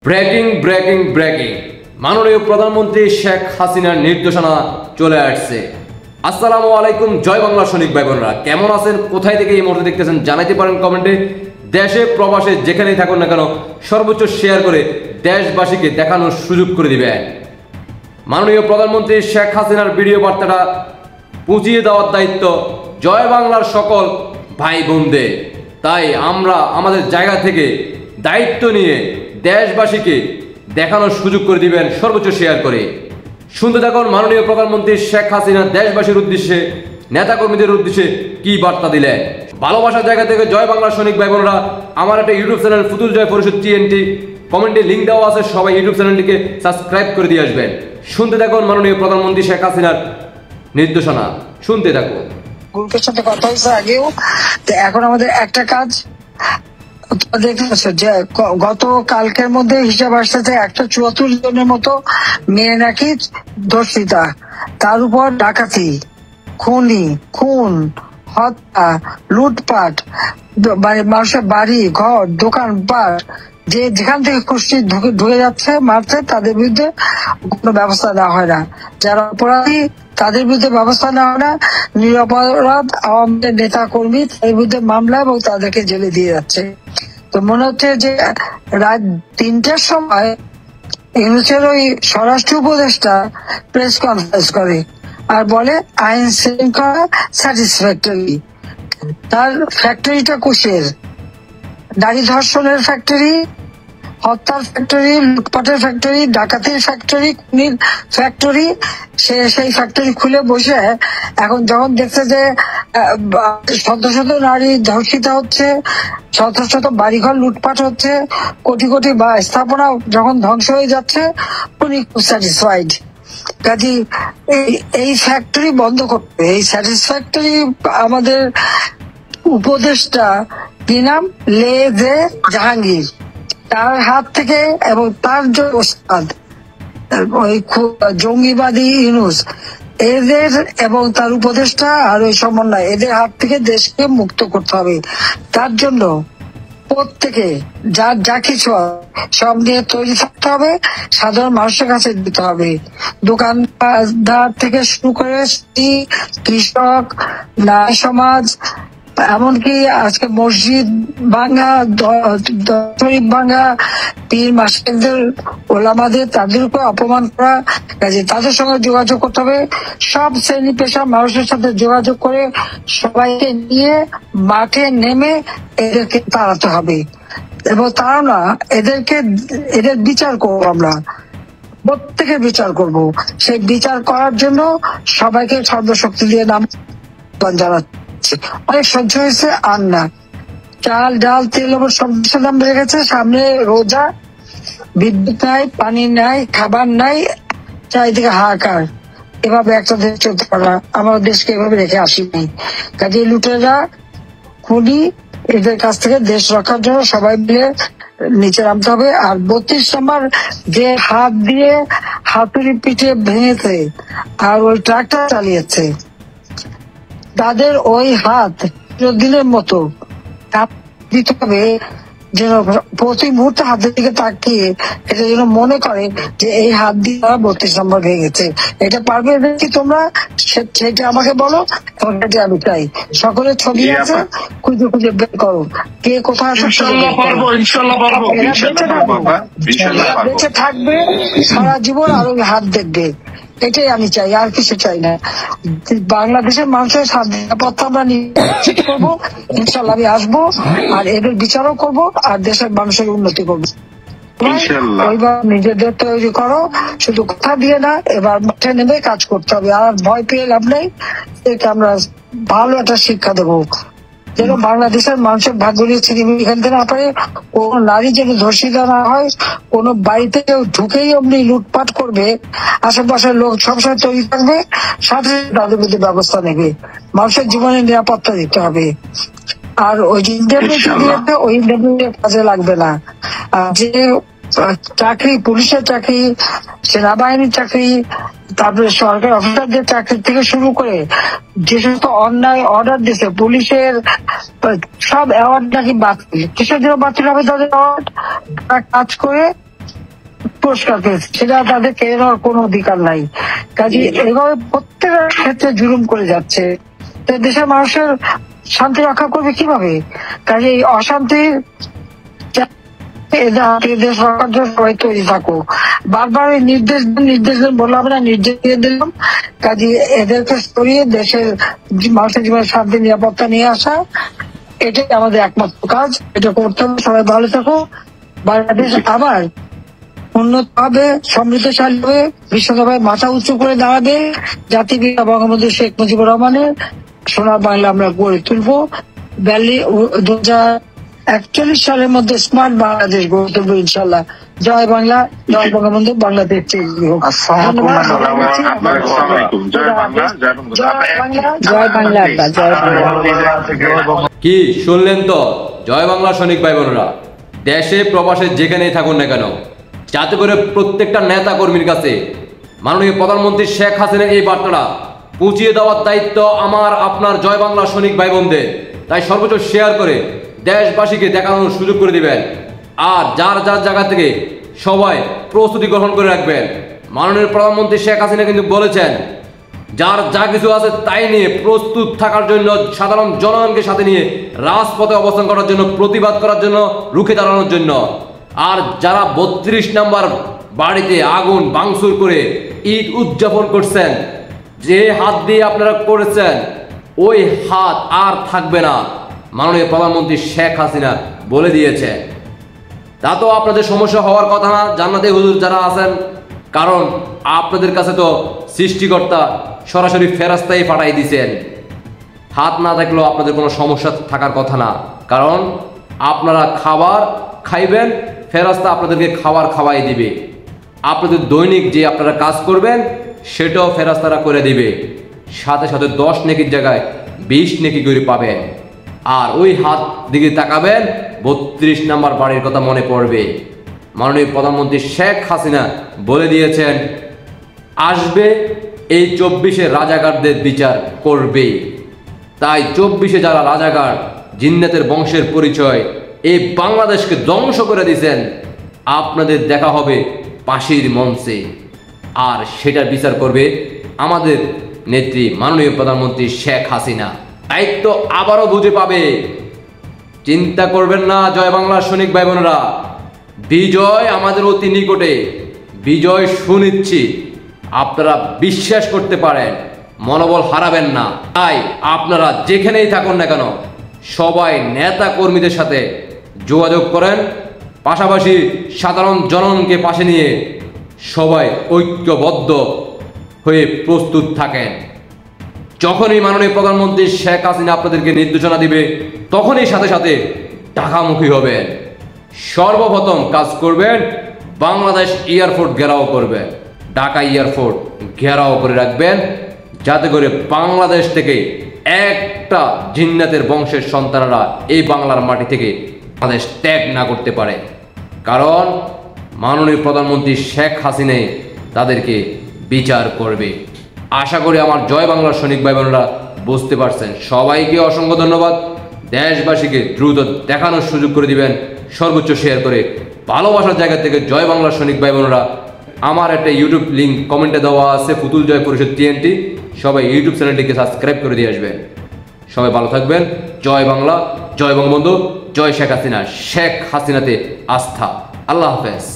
Breaking breaking breaking মাননীয় প্রধানমন্ত্রী শেখ হাসিনার নির্দেশনা চলে আসছে। আসসালামু আলাইকুম, জয় বাংলা সৈনিক ভাই বোনেরা, কেমন আছেন? কোথায় থেকে এই মুহূর্তে দেখতেছেন জানাইতে পারেন কমেন্টে। দেশে প্রবাসে যেখানেই থাকুন না কেন সর্বোচ্চ শেয়ার করে দেশবাসীকে দেখানোর সুযোগ করে দিবেন। মাননীয় প্রধানমন্ত্রী শেখ হাসিনার ভিডিও বার্তাটা পৌঁছিয়ে দেওয়ার দায়িত্ব জয় বাংলার সকল ভাই বোনদের। তাই আমরা আমাদের জায়গা থেকে দায়িত্ব নিয়ে দেশবাসীকে দেখানোর সুযোগ করে দিবেন সর্বোচ্চ শেয়ার করে। শুনতে থাকুন মাননীয় প্রধানমন্ত্রী শেখ হাসিনা দেশবাসীর উদ্দেশ্যে, নেতাকর্মীদের উদ্দেশ্যে কি বার্তা দিলেন। ভালোবাসার জায়গা থেকে জয় বাংলার সৈনিক ভাই বোনেরা, আমার একটা ইউটিউব চ্যানেল ফুতুল জয় পরিষদ টিএনটি, কমেন্টে লিঙ্ক দেওয়া আছে, সবাই ইউটিউব চ্যানেলটিকে সাবস্ক্রাইব করে দিয়ে আসবেন। শুনতে থাকুন মাননীয় প্রধানমন্ত্রী শেখ হাসিনার নির্দেশনা, শুনতে থাকুন। গ্রুপের সাথে কথা হয়েছে আগেও, তো এখন আমাদের একটা কাজ দেখতেছে যে গত কালকের মধ্যে হিসাব আসতেছে 174 জনের মতো মেয়ে নাকি ধর্ষিতা, তার উপর ডাকাতি, খুন, হত্যা, লুটপাট, মানুষের বাড়ি ঘর দোকানপাট যে যেখান থেকে খুশি ঢুকে যাচ্ছে মারছে, তাদের বিরুদ্ধে কোনো ব্যবস্থা নেওয়া হয় না। যারা অপরাধী তাদের বিরুদ্ধে ব্যবস্থা নেওয়া হয় না। নিরপরাধ আওয়ামী নেতা কর্মী তাদের বিরুদ্ধে মামলা এবং তাদেরকে জেলে দিয়ে যাচ্ছে। তো মনে হচ্ছে যে রাত 3টার সময় ইউনুসের ওই স্বরাষ্ট্র উপদেষ্টা প্রেস কনফারেন্স করে আর বলে আইন শৃঙ্খলা স্যাটিসফ্যাক্টরি। তার ফ্যাক্টরিটা কুশের, নারী ধর্ষণের ফ্যাক্টরি, হত্যার ফ্যাক্টরি, লুটপাটের ফ্যাক্টরি, ডাকাতির ফ্যাক্টরি, খুনির ফ্যাক্টরি। সেই ফ্যাক্টরি খুলে বসে এখন যখন দেখছে যে শত শত নারী ধর্ষিত হচ্ছে, শত শত বাড়িঘর লুটপাট হচ্ছে, কোটি কোটি স্থাপনা যখন ধ্বংস হয়ে যাচ্ছে, উনি খুব স্যাটিসফাইড। কাজী এই ফ্যাক্টরি বন্ধ করতে, এই স্যাটিসফ্যাক্টরি আমাদের উপদেষ্টা কি নাম লেজে জাহাঙ্গীর, তার হাত থেকে এবং তার যে ওস্তাদ ওই জঙ্গিবাদী ইউনুস, এদের এবং তার উপদেষ্টা আর ওই সমন্বয়, এদের হাত থেকে দেশকে মুক্ত করতে হবে। তার জন্য প্রত্যেকে যার যা কিছু সব নিয়ে তৈরি থাকতে হবে, সাধারণ মানুষের কাছে দিতে হবে। দোকানদার থেকে শুরু করে কৃষক, নারী সমাজ, এমনকি আজকে মসজিদ ভাঙা, শরীফ ভাঙা, পীর মাশায়েখদের ওলামাদের তাদের উপর অপমান করা, কাজে তাদের সঙ্গে যোগাযোগ করতে হবে। সব শ্রেণী পেশার মানুষের সাথে যোগাযোগ করে সবাইকে নিয়ে মাঠে নেমে এদেরকে তাড়াতে হবে এবং তারা না এদের বিচার করবো, আমরা প্রত্যেকের বিচার করব। সেই বিচার করার জন্য সবাইকে সর্বশক্তি দিয়ে নাম জানাচ্ছি। অনেক সহ্য হয়েছে, আর না। চাল ডাল তেল সব কিছুর দাম বেড়ে গেছে। সামনে রোজা, বিদ্যুৎ নাই, পানি নাই, খাবার নাই, চারিদিকে হাহাকার। এভাবে একটা দেশ চলতে পারে না। আমার দেশকে এভাবে রেখে আসিনি। কাজে লুটেরা, খুনি, এদের কাছ থেকে দেশ রক্ষার জন্য সবাই মিলে নিচে নামতে হবে। আর 32 নম্বর যে হাত দিয়ে হাতুড়ি পিঠে ভেঙেছে আর ওই ট্রাকটা চালিয়েছে, তাদের ওই হাত দিনের মতো দিতে হবে, যেন প্রতি মুহূর্তে হাতের দিকে তাকিয়ে এটা যেন মনে করে যে এই হাত দিয়ে 32 নম্বর ভেঙেছে। এটা পারবে কি তোমরা? সেটা আমাকে বলো, আমি চাই। সকলের ছবি আছে, খুঁজে খুঁজে বের করো কে কোথায় বেঁচে থাকবে সারা জীবন আর ওই হাত দেখবে। এটাই আমি চাই, আর কিছু চাই না। বাংলাদেশের মানুষের নিরাপত্তা আমরা নিশ্চিত করবো, ইনশাল্লাহ। আমি আসবো আর এদের বিচারও করবো আর দেশের মানুষের উন্নতি করবো। এবার নিজেদের তৈরি করো, শুধু কথা দিয়ে না, এবার মাঠে নেমে কাজ করতে হবে। আর ভয় পেয়ে লাভ নেই। আমরা ভালো একটা শিক্ষা দেবো যেন বাংলাদেশের মানুষের ভাগ্য নিয়ে ছিনিমিনি খেলতে না পারে, কোন নারী যেন ধর্ষিত না হয়, কোন বাড়িতে কেউ ঢুকেই অমনি লুটপাট করবে, আশেপাশের লোক সবসময় তৈরি থাকবে, সাথে তাদের বিরুদ্ধে ব্যবস্থা নেবে। মানুষের জীবনের নিরাপত্তা দিতে হবে। আর ওই ইন্টারভিউ দিয়েছে, ওই ইন্টারভিউ কাজে লাগবে না। যে চাকরি, পুলিশের চাকরি, সেনাবাহিনীর চাকরি, তারপরে সরকারি অফিসারদের চাকরি থেকে শুরু করে যে সমস্ত অন্যায় অর্ডার দিচ্ছে পুলিশের, সব অ্যাওয়ার্ড নাকি বাতিল। কিসের জন্য বাতিল হবে তাদের অ্যাওয়ার্ড? কাজ করে পুরস্কার পেয়েছে, সেটা তাদের কেড়ে নেওয়ার কোনো অধিকার নাই। কাজে এভাবে প্রত্যেকের ক্ষেত্রে জুলুম করে যাচ্ছে, তো দেশের মানুষের শান্তি রক্ষা করবে কিভাবে? কাজে এই অশান্তির দেশ রক্ষার জন্য সবাই তৈরি থাকো। বারবার এই নির্দেশ বললাম না, নির্দেশ দিয়ে দিলাম। কাজে এদেরকে সরিয়ে দেশের মানুষের জীবনের শান্তি নিরাপত্তা নিয়ে আসা, এটাই আমাদের একমাত্র কাজ। এটা করতে হবে। সবাই ভালো থাকো। বাংলাদেশ আবার উন্নত হবে, সমৃদ্ধশালী হবে, বিশ্বসভায় মাথা উঁচু করে দাঁড়াবে। জাতিপিতা বঙ্গবন্ধু শেখ মুজিবুর রহমানের সোনার বাংলা আমরা গড়ে তুলবো। 2041 সালের মধ্যে স্মার্ট বাংলাদেশ গড়ে তুলবো ইনশাল্লাহ। জয় বাংলা, জয় বঙ্গবন্ধু, বাংলাদেশ কি শুনলেন তো জয় বাংলা সৈনিক ভাই বোনেরা, দেশে প্রবাসে যেখানেই থাকুন না কেন, যাতে করে প্রত্যেকটা নেতা কর্মীর কাছে মাননীয় প্রধানমন্ত্রী শেখ হাসিনার এই বার্তাটা পৌঁছিয়ে দেওয়ার দায়িত্ব আমার আপনার জয় বাংলা সৈনিক ভাই বোনদের। তাই সর্বোচ্চ শেয়ার করে দেশবাসীকে দেখানোর সুযোগ করে দিবেন। আর যার যার জায়গা থেকে সবাই প্রস্তুতি গ্রহণ করে রাখবেন। মাননীয় প্রধানমন্ত্রী শেখ হাসিনা কিন্তু বলেছেন, যার যা কিছু আছে তাই নিয়ে প্রস্তুত থাকার জন্য, সাধারণ জনগণকে সাথে নিয়ে রাজপথে অবস্থান করার জন্য, প্রতিবাদ করার জন্য, রুখে দাঁড়ানোর জন্য। আর যারা 32 নম্বর বাড়িতে আগুন ভাঙচুর করে ঈদ উদযাপন করছেন, যে হাত দিয়ে আপনারা করেছেন ওই হাত আর থাকবে না, মাননীয় প্রধানমন্ত্রী শেখ হাসিনা বলে দিয়েছে। তা তো আপনাদের সমস্যা হওয়ার কথা না জান্নাতে হুজুর যারা আছেন, কারণ আপনাদের কাছে তো সৃষ্টিকর্তা সরাসরি ফেরেশতাই পাঠাই দিয়েছেন। হাত না থাকলেও আপনাদের কোনো সমস্যা থাকার কথা না, কারণ আপনারা খাবার খাইবেন, ফেরেশতা আপনাদেরকে খাবার খাওয়াই দিবে। আপনাদের দৈনিক যে আপনারা কাজ করবেন সেটাও ফেরেশতারা করে দিবে, সাথে সাথে 10 নেকির জায়গায় 20 নেকি করে পাবেন। আর ওই হাত দিকে তাকাবেন, 32 নম্বর বাড়ির কথা মনে পড়বে। মাননীয় প্রধানমন্ত্রী শেখ হাসিনা বলে দিয়েছেন, আসবে এই 24-এ রাজাকারদের বিচার করবে। তাই 24-এ যারা রাজাকার জিন্নাতের বংশের পরিচয় এই বাংলাদেশকে ধ্বংস করে দিয়েছেন, আপনাদের দেখা হবে ফাঁসির মঞ্চে। আর সেটার বিচার করবে আমাদের নেত্রী মাননীয় প্রধানমন্ত্রী শেখ হাসিনা। দায়িত্ব আবারও বুঝে পাবে। চিন্তা করবেন না জয় বাংলার সৈনিক ভাই বোনেরা, বিজয় আমাদের অতি নিকটে, বিজয় সুনিশ্চিত। আপনারা বিশ্বাস করতে পারেন, মনোবল হারাবেন না। তাই আপনারা যেখানেই থাকুন না কেন সবাই নেতা কর্মীদের সাথে যোগাযোগ করেন, পাশাপাশি সাধারণ জনগণকে পাশে নিয়ে সবাই ঐক্যবদ্ধ হয়ে প্রস্তুত থাকেন। যখনই মাননীয় প্রধানমন্ত্রী শেখ হাসিনা আপনাদেরকে নির্দেশনা দিবে, তখনই সাথে সাথে ঢাকামুখী হবেন। সর্বপ্রথম কাজ করবেন বাংলাদেশ এয়ারপোর্ট ঘেরাও করবেন, ঢাকা এয়ারপোর্ট ঘেরাও করে রাখবেন, যাতে করে বাংলাদেশ থেকে একটা জিন্নাতের বংশের সন্তানরা এই বাংলার মাটি থেকে বাংলাদেশ ত্যাগ না করতে পারে। কারণ মাননীয় প্রধানমন্ত্রী শেখ হাসিনা তাদেরকে বিচার করবে। আশা করি আমার জয় বাংলার সৈনিক ভাই বোনেরা বুঝতে পারছেন। সবাইকে অসংখ্য ধন্যবাদ। দেশবাসীকে দ্রুত দেখানোর সুযোগ করে দিবেন, সর্বোচ্চ শেয়ার করে। ভালোবাসার জায়গা থেকে জয় বাংলার সৈনিক ভাই বোনেরা, আমার একটা ইউটিউব লিঙ্ক কমেন্টে দেওয়া আছে, পুতুল জয় পরিষদ TNT। সবাই ইউটিউব চ্যানেলটিকে সাবস্ক্রাইব করে দিয়ে আসবেন। সবাই ভালো থাকবেন। জয় বাংলা, জয় বঙ্গবন্ধু, জয় শেখ হাসিনা, শেখ হাসিনাতে আস্থা। আল্লাহ হাফেজ।